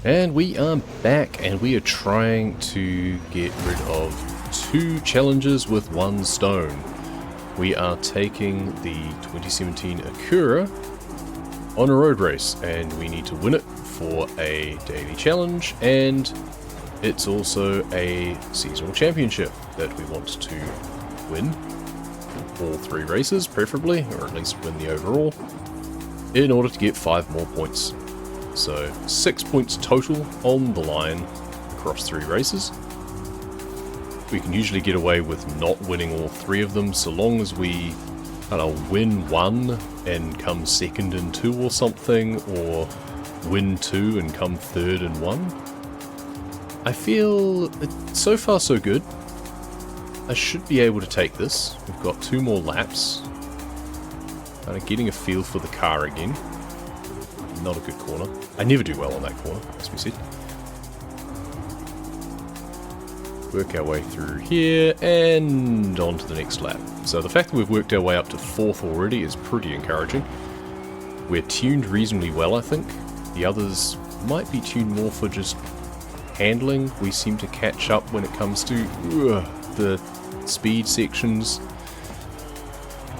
And we are back, and we are trying to get rid of 2 challenges with 1 stone. We are taking the 2017 Acura on a road race, and we need to win it for a daily challenge, and it's also a seasonal championship that we want to win. All 3 races, preferably, or at least win the overall, in order to get 5 more points. So 6 points total on the line across 3 races. We can usually get away with not winning all 3 of them, so long as we kind of win 1 and come second in 2 or something, or win 2 and come third in 1. I feel so far so good. I should be able to take this. We've got 2 more laps. Kind of getting a feel for the car again. Not a good corner. I never do well on that corner, as we said. Work our way through here, and on to the next lap. So the fact that we've worked our way up to 4th already is pretty encouraging. We're tuned reasonably well, I think. The others might be tuned more for just handling. We seem to catch up when it comes to the speed sections.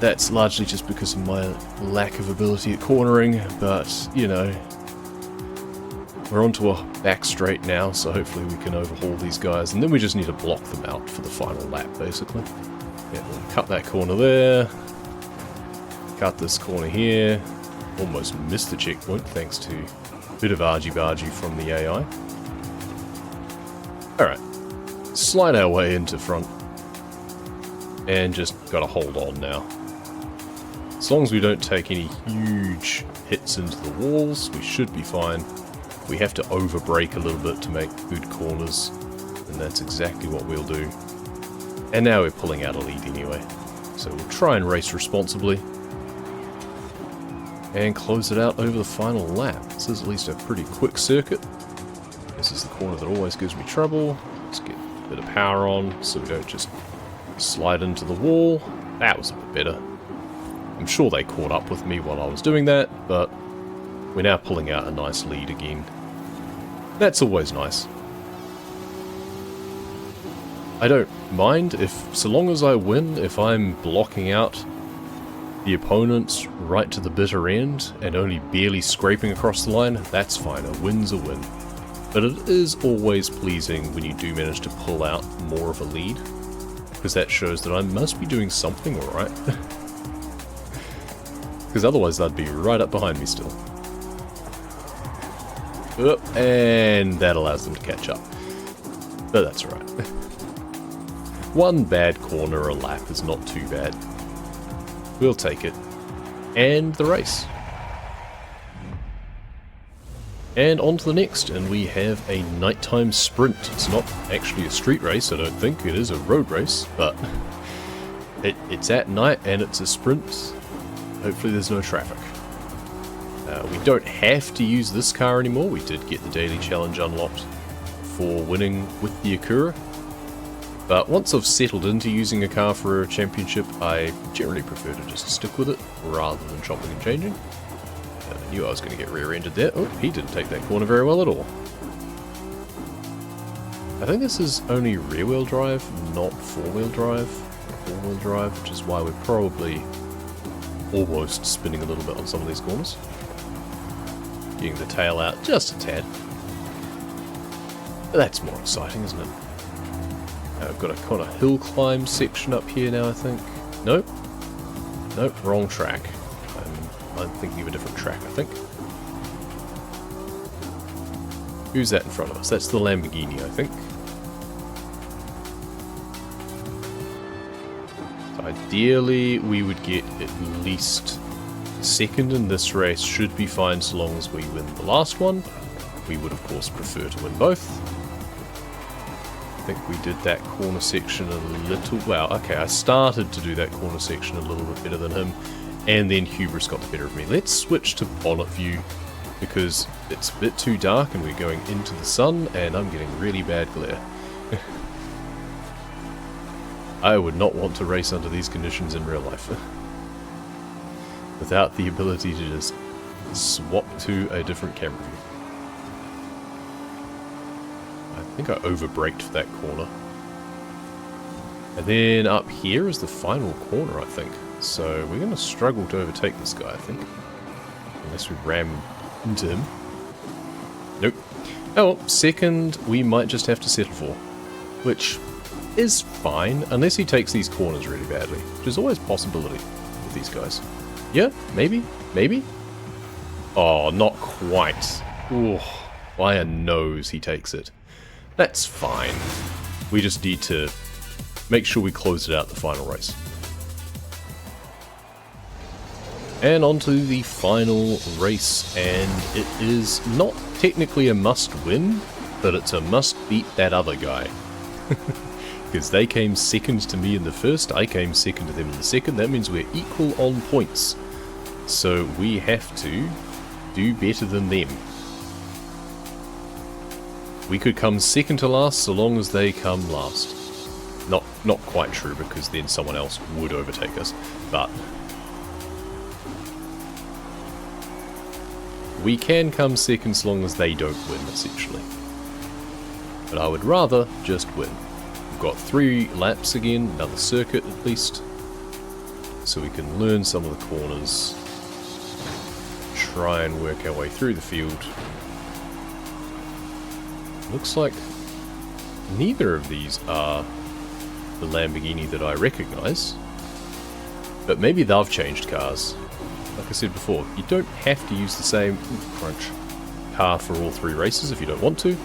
That's largely just because of my lack of ability at cornering, but, you know, we're onto a back straight now, so hopefully we can overhaul these guys, and then we just need to block them out for the final lap, basically. Yeah, we'll cut that corner there, cut this corner here, almost missed the checkpoint thanks to a bit of argy-bargy from the AI. Alright, slide our way into front, and just gotta hold on now. As long as we don't take any huge hits into the walls, we should be fine. We have to overbrake a little bit to make good corners, and that's exactly what we'll do. And now we're pulling out a lead anyway, so we'll try and race responsibly and close it out over the final lap. This is at least a pretty quick circuit. This is the corner that always gives me trouble. Let's get a bit of power on so we don't just slide into the wall. That was a bit better. I'm sure they caught up with me while I was doing that, but we're now pulling out a nice lead again. That's always nice. I don't mind so long as I win, if I'm blocking out the opponents right to the bitter end and only barely scraping across the line, that's fine. A win's a win. But it is always pleasing when you do manage to pull out more of a lead, because that shows that I must be doing something alright. Because otherwise they'd be right up behind me still. And that allows them to catch up. But that's alright. 1 bad corner a lap is not too bad. We'll take it. And the race. And on to the next, and we have a nighttime sprint. It's not actually a street race, I don't think. It is a road race, but it's at night and it's a sprint. Hopefully there's no traffic. We don't have to use this car anymore. We did get the daily challenge unlocked for winning with the Acura. But once I've settled into using a car for a championship, I generally prefer to just stick with it rather than chopping and changing. I knew I was going to get rear-ended there. Oh, he didn't take that corner very well at all. I think this is only rear-wheel drive, not four-wheel drive. Four-wheel drive, which is why we're probably almost spinning a little bit on some of these corners. Getting the tail out just a tad. But that's more exciting, isn't it? I've got a kind of hill climb section up here now, I think. Nope. Nope, wrong track. I'm thinking of a different track, I think. Who's that in front of us? That's the Lamborghini, I think. So ideally, we would get at least second in this race. Should be fine so long as we win the last one. We would, of course, prefer to win both. I think we did that corner section a little... Well, okay, I started to do that corner section a little bit better than him. And then hubris got the better of me. Let's switch to bonnet view, because it's a bit too dark and we're going into the sun and I'm getting really bad glare. I would not want to race under these conditions in real life. Without the ability to just swap to a different camera view. I think I over-braked for that corner. And then up here is the final corner, I think. So we're going to struggle to overtake this guy, I think. Unless we ram into him. Nope. Oh well, second we might just have to settle for. Which is fine, unless he takes these corners really badly. Which is always a possibility with these guys. Yeah, maybe, maybe. Oh, not quite. Ooh, by a nose he takes it. That's fine. We just need to make sure we close it out the final race. And on to the final race, and it is not technically a must-win, but it's a must-beat that other guy. Because they came second to me in the first, I came second to them in the second. That means we're equal on points. So we have to do better than them. We could come second to last so long as they come last. Not quite true, because then someone else would overtake us, but we can come second so long as they don't win, essentially. But I would rather just win. We've got 3 laps again, another circuit at least, so we can learn some of the corners, try and work our way through the field. Looks like neither of these are the Lamborghini that I recognise, but maybe they've changed cars. Like I said before, you don't have to use the same car for all 3 races if you don't want to.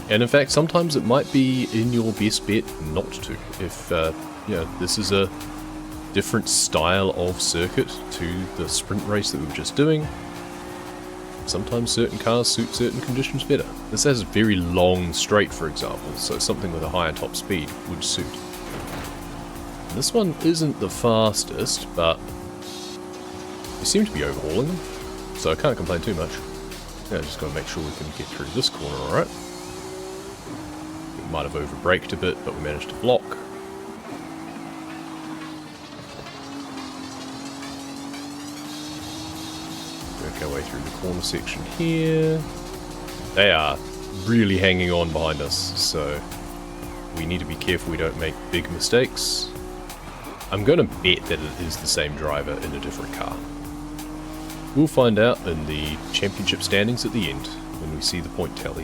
And in fact, sometimes it might be in your best bet not to. If you know, this is a different style of circuit to the sprint race that we were just doing, sometimes certain cars suit certain conditions better. This has a very long straight, for example, so something with a higher top speed would suit. And this one isn't the fastest, but we seem to be overhauling them, so I can't complain too much. Yeah, just got to make sure we can get through this corner alright. We might have over-braked a bit, but we managed to block. Work our way through the corner section here. They are really hanging on behind us, so we need to be careful we don't make big mistakes. I'm going to bet that it is the same driver in a different car. We'll find out in the championship standings at the end, when we see the point tally.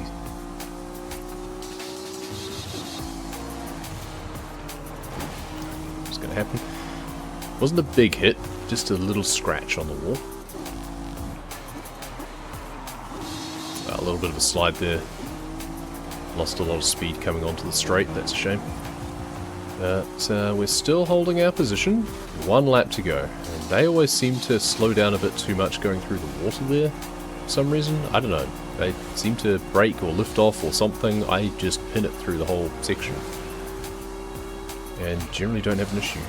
What's going to happen? Wasn't a big hit, just a little scratch on the wall. A little bit of a slide there. Lost a lot of speed coming onto the straight, that's a shame. But we're still holding our position. 1 lap to go. And they always seem to slow down a bit too much going through the water there. For some reason. I don't know. They seem to brake or lift off or something. I just pin it through the whole section. And generally don't have an issue.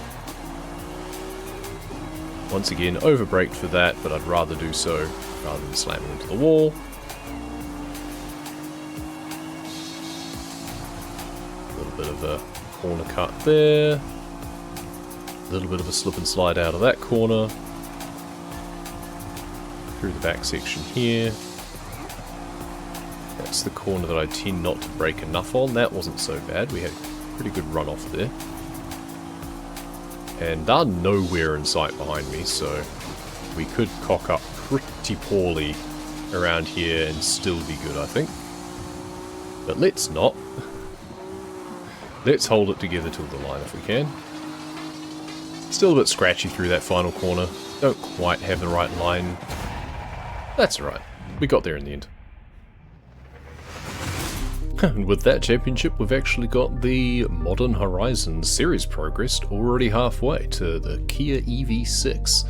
Once again, over-braked for that, but I'd rather do so rather than slamming into the wall. A little bit of a corner cut there. A little bit of a slip and slide out of that corner. Through the back section here. That's the corner that I tend not to brake enough on. That wasn't so bad. We had a pretty good run off there. And they're nowhere in sight behind me, so we could cock up pretty poorly around here and still be good, I think. But let's not. Let's hold it together till the line if we can. Still a bit scratchy through that final corner. Don't quite have the right line. That's alright. We got there in the end. And with that championship, we've actually got the Modern Horizons series progressed already halfway to the Kia EV6.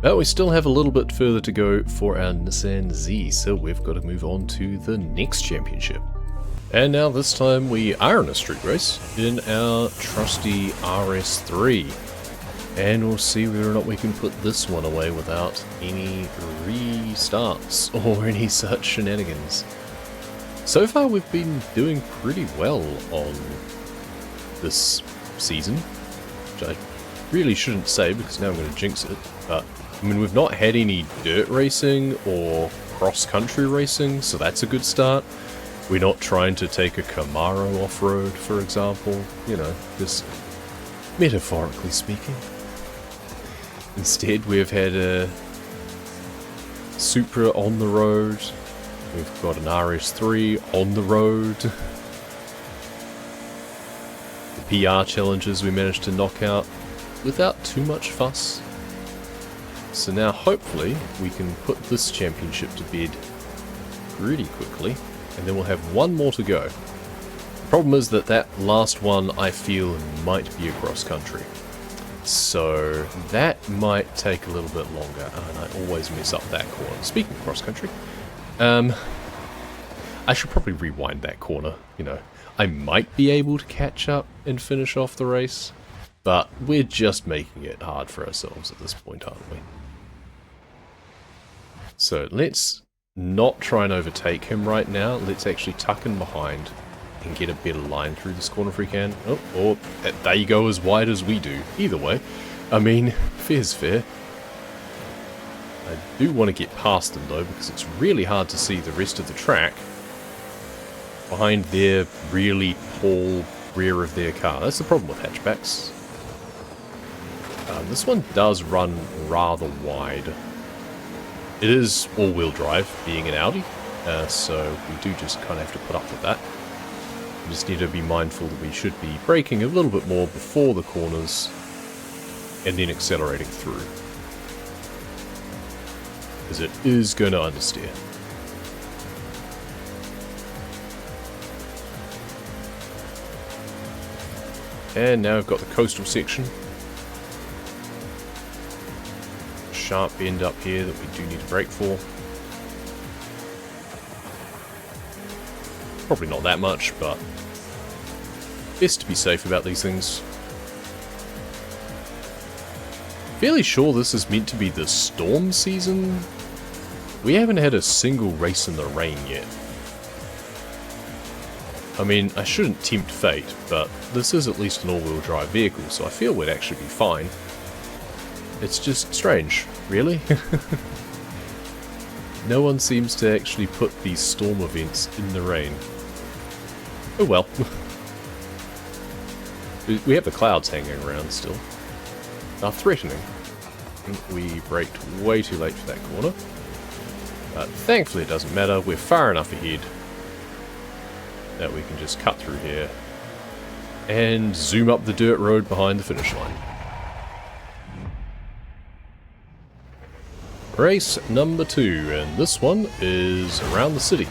But we still have a little bit further to go for our Nissan Z, so we've got to move on to the next championship. And now this time we are in a street race in our trusty RS3. And we'll see whether or not we can put this one away without any restarts or any such shenanigans. So far we've been doing pretty well on this season, which I really shouldn't say because now I'm going to jinx it, but I mean we've not had any dirt racing or cross-country racing, so that's a good start. We're not trying to take a Camaro off-road, for example. You know, just metaphorically speaking. Instead, we've had a Supra on the road. We've got an RS3 on the road. The PR challenges we managed to knock out without too much fuss. So now, hopefully, we can put this championship to bed pretty quickly. And then we'll have one more to go. The problem is that that last one, I feel, might be a cross-country. So that might take a little bit longer, and I always mess up that corner. Speaking of cross-country, I should probably rewind that corner, you know. I might be able to catch up and finish off the race, but we're just making it hard for ourselves at this point, aren't we? So let's not try and overtake him right now. Let's actually tuck in behind and get a better line through this corner if we can. Oh, or there you go, as wide as we do. Either way, I mean, fair's fair. I do want to get past them though, because it's really hard to see the rest of the track behind their really tall rear of their car. That's the problem with hatchbacks. This one does run rather wide. It is all-wheel drive, being an Audi, so we do just kind of have to put up with that. We just need to be mindful that we should be braking a little bit more before the corners, and then accelerating through. Because it is going to understeer. And now we've got the coastal section. Sharp bend up here that we do need to brake for. Probably not that much, but best to be safe about these things. Fairly sure this is meant to be the storm season. We haven't had a single race in the rain yet. I mean, I shouldn't tempt fate, but this is at least an all-wheel drive vehicle, so I feel we'd actually be fine. It's just strange, really. No one seems to actually put these storm events in the rain. Oh well. We have the clouds hanging around still. Are threatening. I think we braked way too late for that corner. But thankfully it doesn't matter, we're far enough ahead that we can just cut through here and zoom up the dirt road behind the finish line. Race number 2, and this one is around the city.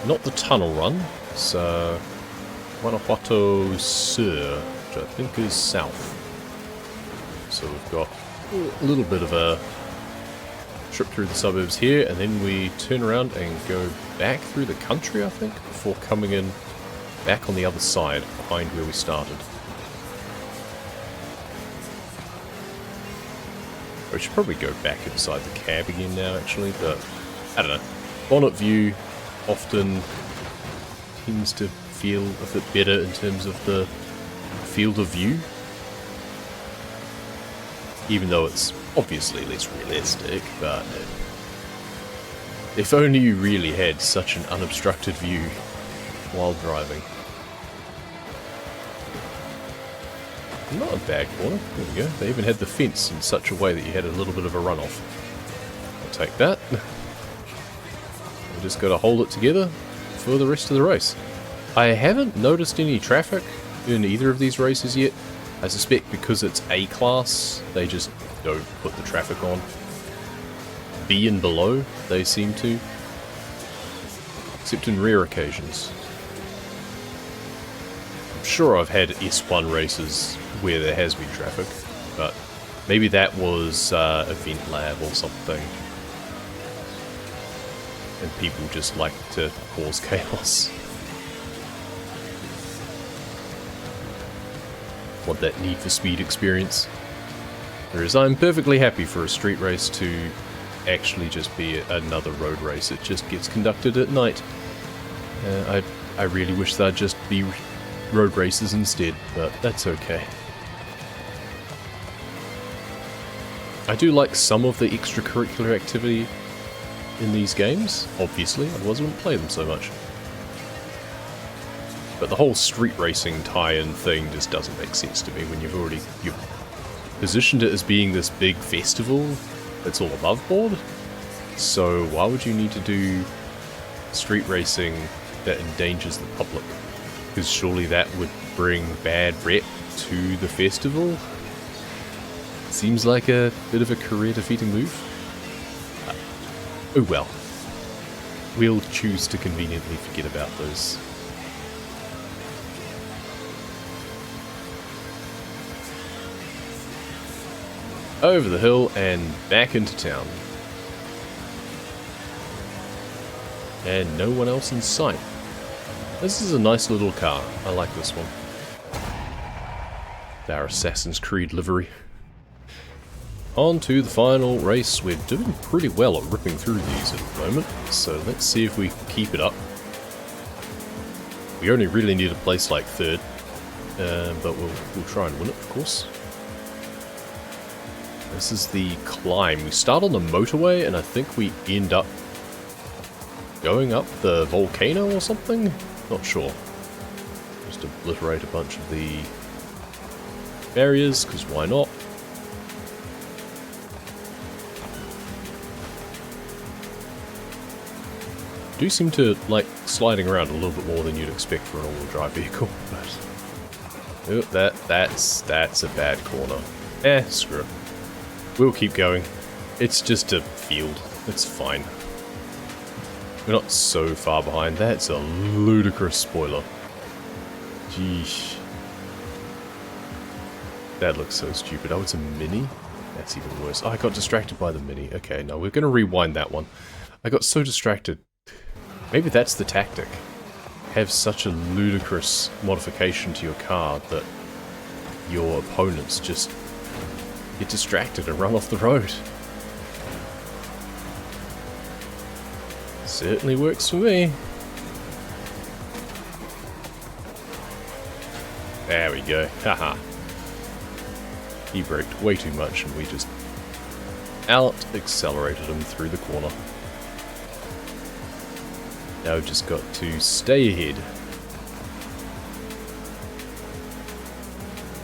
Not the tunnel run, it's Guanajuato Sur, which I think is south. So we've got a little bit of a trip through the suburbs here, and then we turn around and go back through the country, I think, before coming in back on the other side, behind where we started. We should probably go back inside the cab again now, actually, but I don't know. Bonnet view often tends to feel a bit better in terms of the field of view. Even though it's obviously less realistic, but if only you really had such an unobstructed view while driving. Not a bad corner. There we go. They even had the fence in such a way that you had a little bit of a runoff. I'll take that. We just got to hold it together for the rest of the race. I haven't noticed any traffic in either of these races yet. I suspect because it's A class, they just don't put the traffic on. B and below, they seem to. Except in rare occasions. I'm sure I've had S1 races where there has been traffic, but maybe that was Event Lab or something. And people just like to cause chaos. Want that Need for Speed experience. Whereas I'm perfectly happy for a street race to actually just be another road race. It just gets conducted at night. I really wish that'd just be road races instead, but that's okay. I do like some of the extracurricular activity in these games, obviously, otherwise I wouldn't play them so much. But the whole street racing tie-in thing just doesn't make sense to me when you've positioned it as being this big festival that's all above board. So why would you need to do street racing that endangers the public? Because surely that would bring bad rep to the festival. Seems like a bit of a career-defeating move. Oh well. We'll choose to conveniently forget about those. Over the hill and back into town. And no one else in sight. This is a nice little car. I like this one. Our Assassin's Creed livery. On to the final race. We're doing pretty well at ripping through these at the moment, so let's see if we can keep it up. We only really need a place like third, but we'll try and win it, of course. This is the climb. We start on the motorway, and I think we end up going up the volcano or something? Not sure. Just obliterate a bunch of the barriers, because why not? Do seem to like sliding around a little bit more than you'd expect for an all-wheel drive vehicle, but that's a bad corner. Screw it. We'll keep going. It's just a field. It's fine. We're not so far behind. That's a ludicrous spoiler. Geesh. That looks so stupid. Oh, it's a Mini? That's even worse. Oh, I got distracted by the Mini. Okay, no, we're going to rewind that one. I got so distracted. Maybe that's the tactic. Have such a ludicrous modification to your car that your opponents just get distracted and run off the road. Certainly works for me. There we go. Haha. He braked way too much and we just out-accelerated him through the corner. Now we've just got to stay ahead.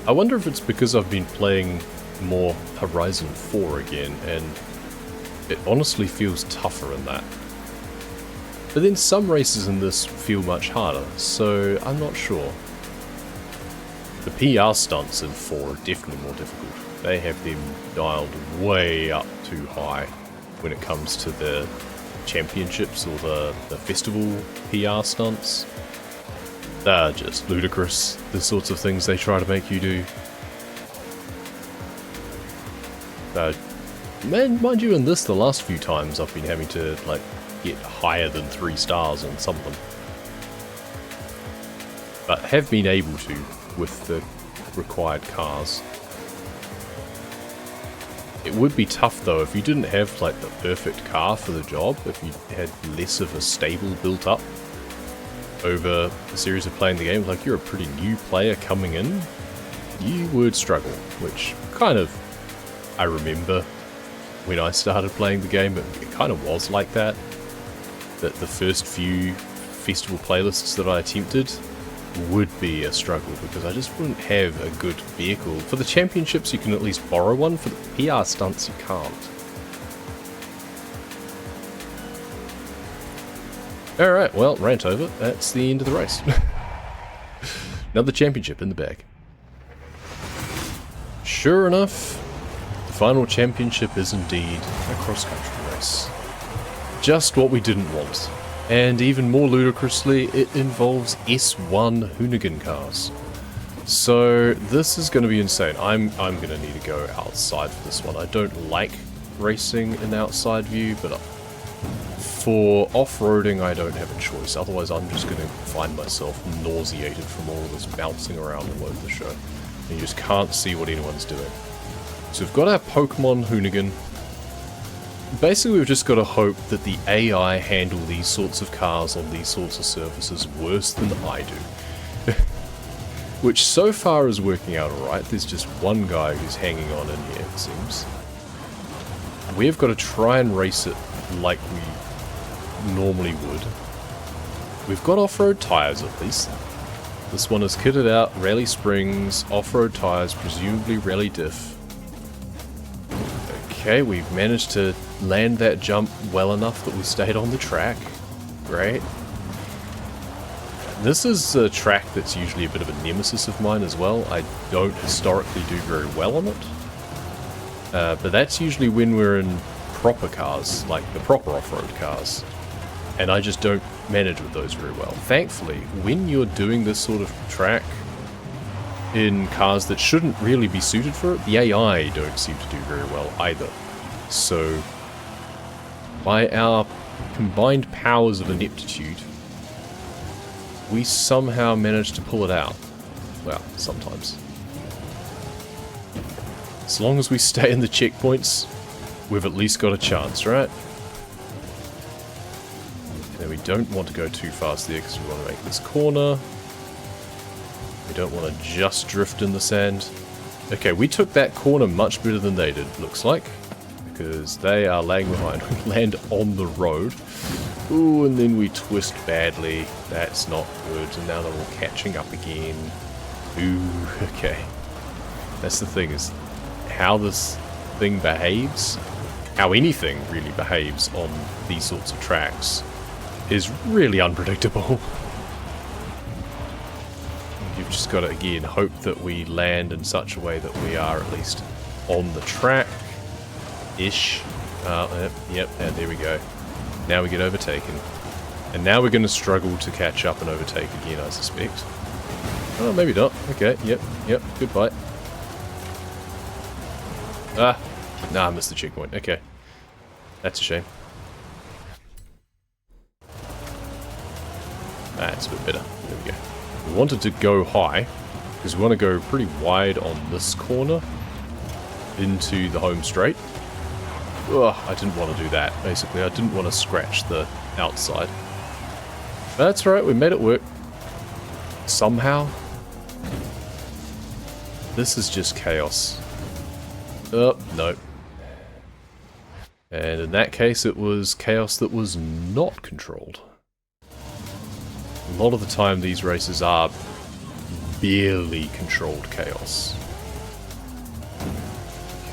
I wonder if it's because I've been playing more Horizon 4 again, and it honestly feels tougher in that. But then some races in this feel much harder, so I'm not sure. The PR stunts in 4 are definitely more difficult. They have them dialed way up too high when it comes to the championships or the festival PR stunts. They're just ludicrous, the sorts of things they try to make you do. Mind you, in this, the last few times I've been having to like get higher than 3 stars on some of them. But have been able to with the required cars. It would be tough though if you didn't have like the perfect car for the job, if you had less of a stable built up over a series of playing the game. Like you're a pretty new player coming in, you would struggle, which kind of I remember when I started playing the game, but it kind of was like that. That the first few festival playlists that I attempted would be a struggle because I just wouldn't have a good vehicle. For the championships you can at least borrow one, for the PR stunts you can't. Alright, well, rant over. That's the end of the race. Another championship in the bag. Sure enough, the final championship is indeed a cross-country race. Just what we didn't want. And even more ludicrously, it involves S1 Hoonigan cars. So this is going to be insane. I'm going to need to go outside for this one. I don't like racing in outside view, but for off-roading I don't have a choice. Otherwise I'm just going to find myself nauseated from all this bouncing around all over the show. And you just can't see what anyone's doing. So we've got our Pokemon Hoonigan. Basically, we've just got to hope that the AI handle these sorts of cars on these sorts of surfaces worse than I do. Which so far is working out alright. There's just one guy who's hanging on in here, it seems. we've got to try and race it like we normally would. We've got off-road tyres at least. This one is kitted out, rally springs, off-road tyres, presumably rally diff. Okay, we've managed to land that jump well enough that we stayed on the track. Great. This is a track that's usually a bit of a nemesis of mine as well. I don't historically do very well on it. But that's usually when we're in proper cars, like the proper off-road cars. And I just don't manage with those very well. Thankfully, when you're doing this sort of track in cars that shouldn't really be suited for it, the AI don't seem to do very well either. So, by our combined powers of ineptitude, we somehow manage to pull it out. Well, sometimes. As long as we stay in the checkpoints, we've at least got a chance, right? And we don't want to go too fast there because we want to make this corner. We don't want to just drift in the sand. Okay, we took that corner much better than they did, looks like. Because they are lagging behind. We land on the road. Ooh, and then we twist badly. That's not good. And now they're all catching up again. Ooh, okay. That's the thing, is how this thing behaves, how anything really behaves on these sorts of tracks, is really unpredictable. You've just got to, again, hope that we land in such a way that we are at least on the track-ish. Yep, and there we go. Now we get overtaken. And now we're going to struggle to catch up and overtake again, I suspect. Oh, maybe not. Okay, yep, goodbye. Ah, nah, I missed the checkpoint. Okay. That's a shame. That's a bit better. There we go. We wanted to go high, because we want to go pretty wide on this corner into the home straight. Ugh, I didn't want to do that, basically. I didn't want to scratch the outside. But that's right, we made it work. Somehow. This is just chaos. Oh, no. And in that case, it was chaos that was not controlled. A lot of the time, these races are barely controlled chaos.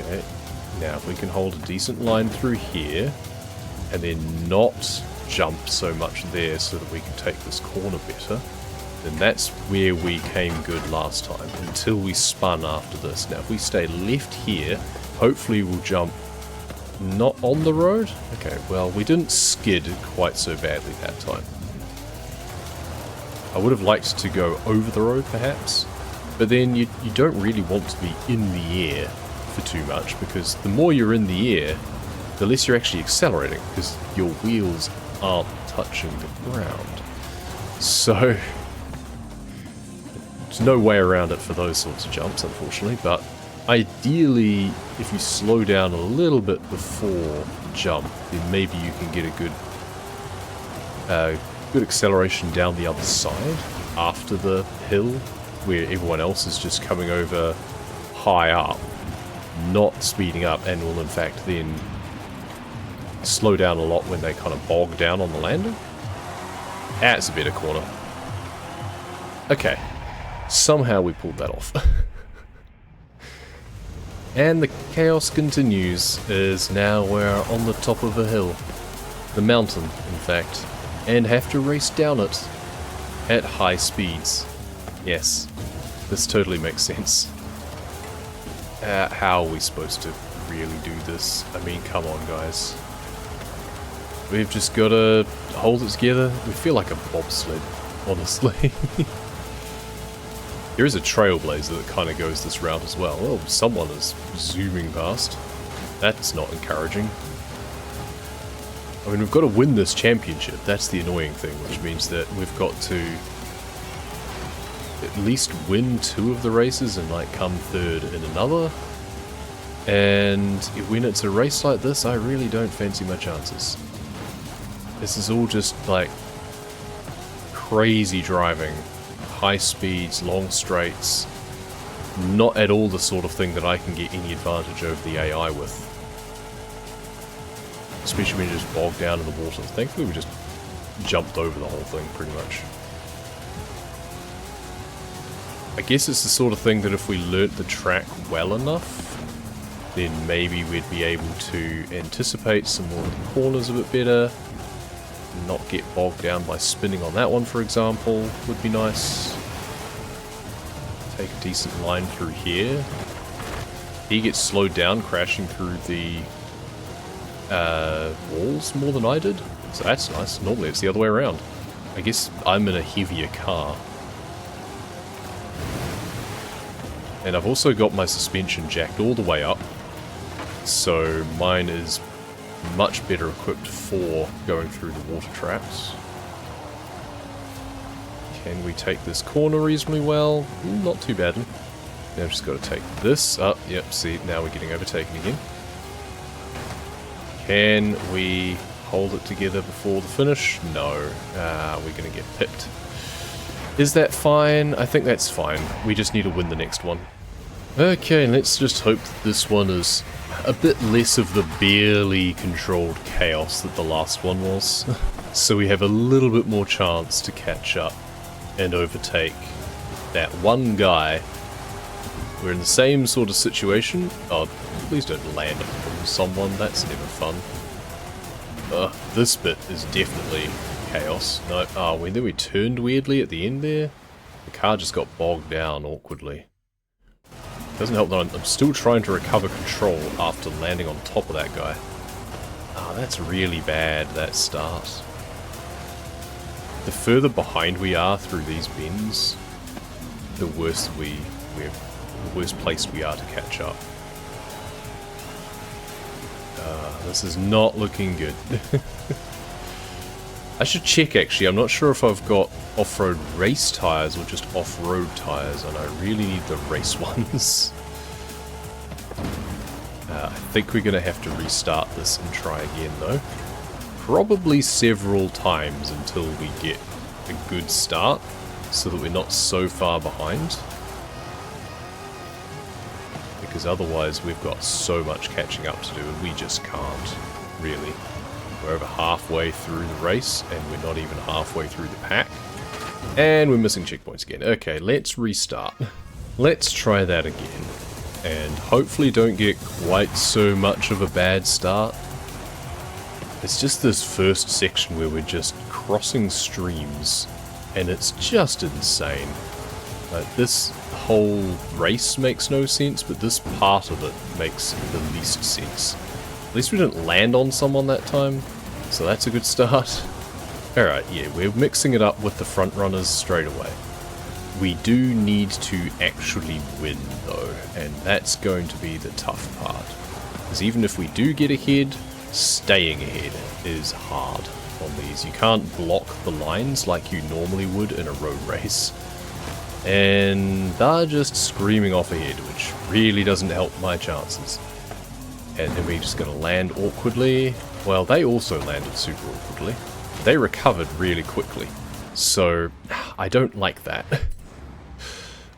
Okay. Now, if we can hold a decent line through here, and then not jump so much there so that we can take this corner better, then that's where we came good last time, until we spun after this. Now, if we stay left here, hopefully we'll jump not on the road. Okay, well, we didn't skid quite so badly that time. I would have liked to go over the road, perhaps, but then you don't really want to be in the air for too much, because the more you're in the air, the less you're actually accelerating, because your wheels aren't touching the ground. So, there's no way around it for those sorts of jumps, unfortunately, but ideally, if you slow down a little bit before jump, then maybe you can get a good acceleration down the other side after the hill, where everyone else is just coming over high up, not speeding up, and will in fact then slow down a lot when they kind of bog down on the landing. That's a better corner. Okay, somehow we pulled that off. And the chaos continues, as now we're on the top of a hill. The mountain, in fact. And have to race down it at high speeds. Yes, this totally makes sense. How are we supposed to really do this? I mean, come on, guys. We've just got to hold it together. We feel like a bobsled, honestly. There is a trailblazer that kind of goes this route as well. Oh, someone is zooming past. That's not encouraging. I mean, we've got to win this championship. That's the annoying thing, which means that we've got to at least win 2 of the races and, like, come third in another. And when it's a race like this, I really don't fancy my chances. This is all just, like, crazy driving. High speeds, long straights. Not at all the sort of thing that I can get any advantage over the AI with. especially when you just bog down in the water. Thankfully we just jumped over the whole thing pretty much. I guess it's the sort of thing that if we learnt the track well enough, then maybe we'd be able to anticipate some more of the corners a bit better, not get bogged down by spinning on that one, for example, would be nice. Take a decent line through here. He gets slowed down crashing through the walls more than I did, so that's nice. Normally it's the other way around. I guess I'm in a heavier car. And I've also got my suspension jacked all the way up, so mine is much better equipped for going through the water traps. Can we take this corner reasonably well? Not too badly. Now I've just got to take this up. Yep, see, now we're getting overtaken again. Can we hold it together before the finish? No. We're going to get pipped. Is that fine? I think that's fine. We just need to win the next one. Okay, let's just hope that this one is a bit less of the barely controlled chaos that the last one was. So we have a little bit more chance to catch up and overtake that one guy. We're in the same sort of situation. Oh, please don't land on someone, that's never fun. This bit is definitely chaos. No, when we turned weirdly at the end there, the car just got bogged down awkwardly. Doesn't help that I'm still trying to recover control after landing on top of that guy. That's really bad, that start. The further behind we are through these bends, the worse the worst placed we are to catch up. This is not looking good. I should check actually, I'm not sure if I've got off-road race tyres or just off-road tyres, and I really need the race ones. I think we're going to have to restart this and try again though. Probably several times until we get a good start, so that we're not so far behind. Because otherwise we've got so much catching up to do and we just can't, really. We're over halfway through the race and we're not even halfway through the pack. And we're missing checkpoints again. Okay, let's restart. Let's try that again. And hopefully don't get quite so much of a bad start. It's just this first section where we're just crossing streams and it's just insane. This whole race makes no sense, but this part of it makes the least sense. At least we didn't land on someone that time, so that's a good start. Alright, yeah, we're mixing it up with the front runners straight away. We do need to actually win though, and that's going to be the tough part. Because even if we do get ahead, staying ahead is hard on these. You can't block the lines like you normally would in a road race. And they're just screaming off ahead, which really doesn't help my chances. And then we're just going to land awkwardly. Well, they also landed super awkwardly. They recovered really quickly. So, I don't like that.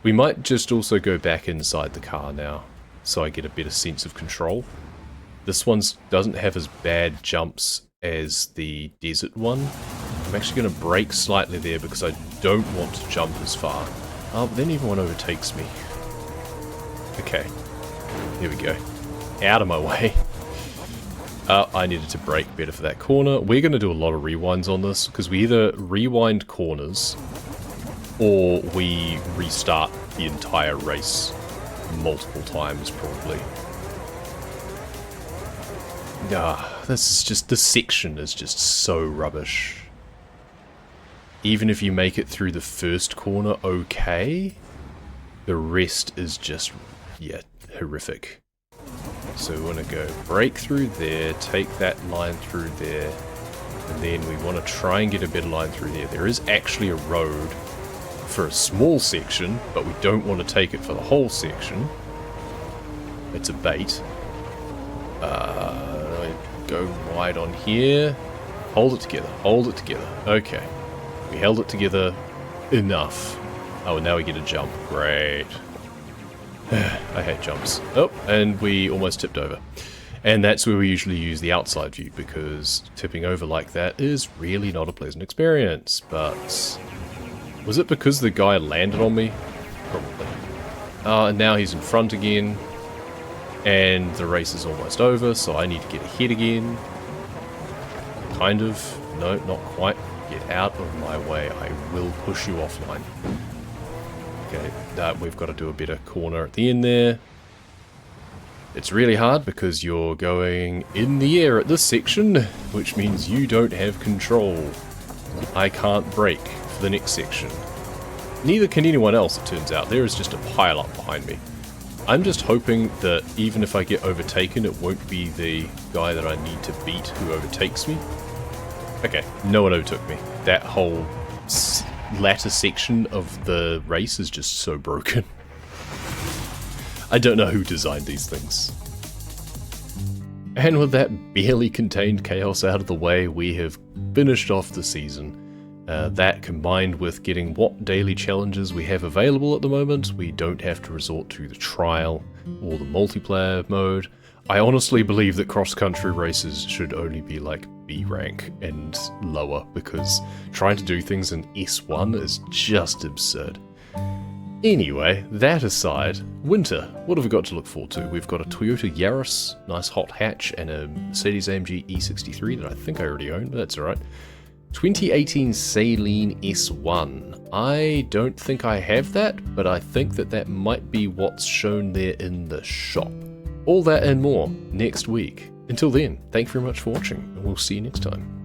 We might just also go back inside the car now, so I get a better sense of control. This one doesn't have as bad jumps as the desert one. I'm actually going to brake slightly there because I don't want to jump as far. Oh, but then everyone overtakes me. Okay. Here we go. Out of my way. I needed to brake better for that corner. We're going to do a lot of rewinds on this, because we either rewind corners, or we restart the entire race multiple times, probably. This section is just so rubbish. Even if you make it through the first corner okay, the rest is just, yeah, horrific. So we want to go break through there, take that line through there, and then we want to try and get a better line through there. There is actually a road for a small section, but we don't want to take it for the whole section. It's a bait. Go wide on here. Hold it together, hold it together. Okay. We held it together enough. Oh, and now we get a jump. Great. I hate jumps. Oh, and we almost tipped over. And that's where we usually use the outside view, because tipping over like that is really not a pleasant experience. But was it because the guy landed on me? Probably. And now he's in front again, and the race is almost over, so I need to get ahead again. Kind of. No, not quite. Get out of my way. I will push you offline. Okay, we've got to do a better corner at the end there. It's really hard because you're going in the air at this section, which means you don't have control. I can't brake for the next section. Neither can anyone else, it turns out. There is just a pile-up behind me. I'm just hoping that even if I get overtaken, it won't be the guy that I need to beat who overtakes me. Okay, no one overtook me. That whole latter section of the race is just so broken. I don't know who designed these things. And with that barely contained chaos out of the way, we have finished off the season. That combined with getting what daily challenges we have available at the moment, we don't have to resort to the trial or the multiplayer mode. I honestly believe that cross-country races should only be like B rank and lower, because trying to do things in S1 is just absurd. Anyway, that aside, winter, what have we got to look forward to? We've got a Toyota Yaris, nice hot hatch, and a Mercedes-AMG E63 that I think I already own, but that's alright. 2018 Saleen S1. I don't think I have that, but I think that that might be what's shown there in the shop. All that and more next week. Until then, thank you very much for watching, and we'll see you next time.